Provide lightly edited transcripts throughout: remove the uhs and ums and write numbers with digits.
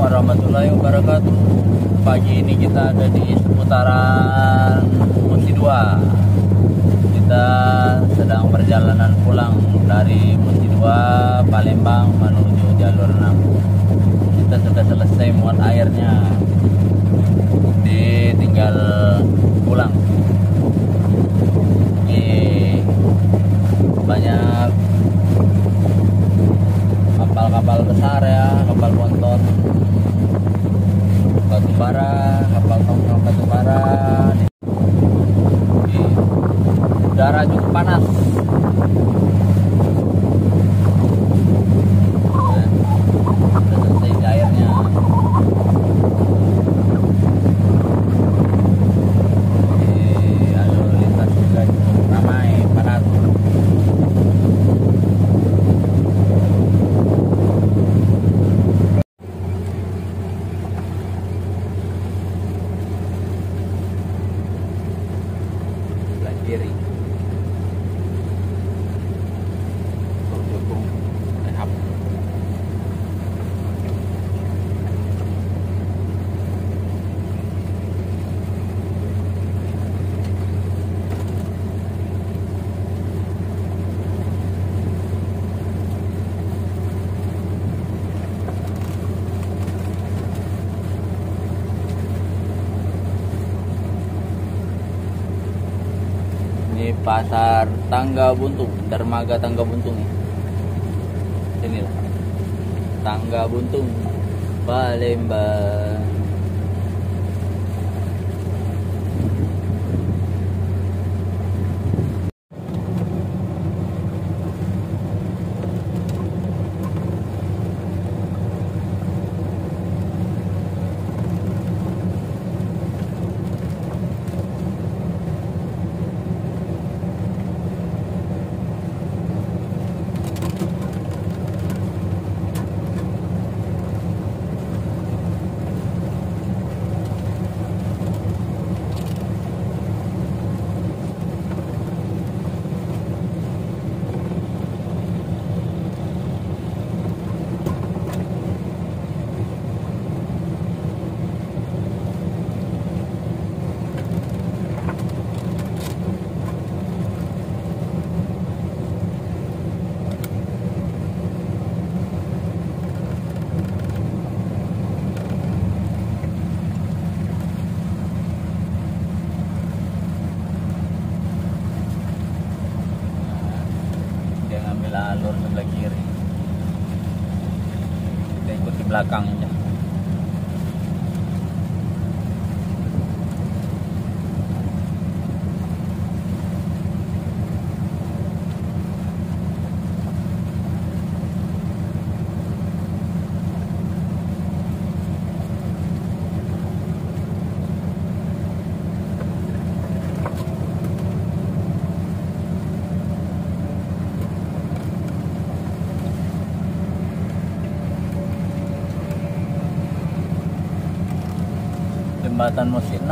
warahmatullahi wabarakatuh. Pagi ini kita ada di seputaran Munti 2. Kita sedang perjalanan pulang dari Munti 2 Palembang menuju jalur 6. Kita sudah selesai muat airnya, tinggal pulang. Ini banyak kapal-kapal besar ya, kapal ponton batubara, kapal tongkang batubara. Udara cukup panas. Sudah selesai airnya. Lalu lintas juga cukup ramai, padat. Kiri dukung rehab. Ini pasar Tangga Buntung, dermaga Tangga Buntung nih. Inilah Tangga Buntung, Palembang. Alur sebelah kiri, kita ikut di belakangnya. Jembatan Musi 6.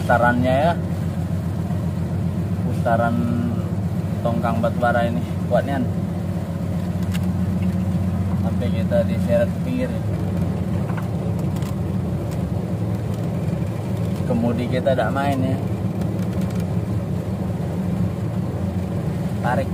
Pusarannya ya, pusaran tongkang batubara ini kuatnya sampai kita diseret ke pinggir. Kemudi kita tidak main ya, tarik.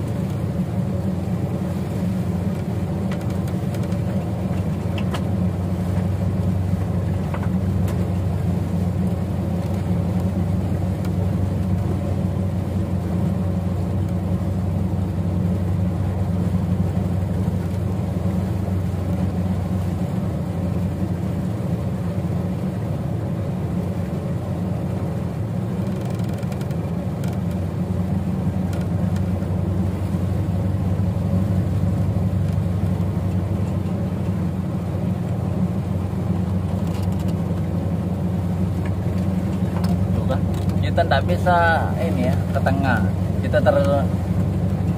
kita nggak bisa ini ya ke tengah, kita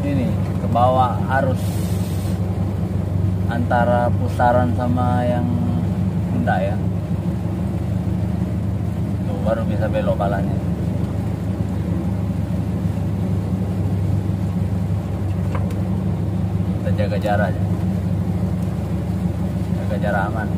ini ke bawah arus antara pusaran sama yang enggak ya, tuh baru bisa belok palanya. Kita jaga jarak aman.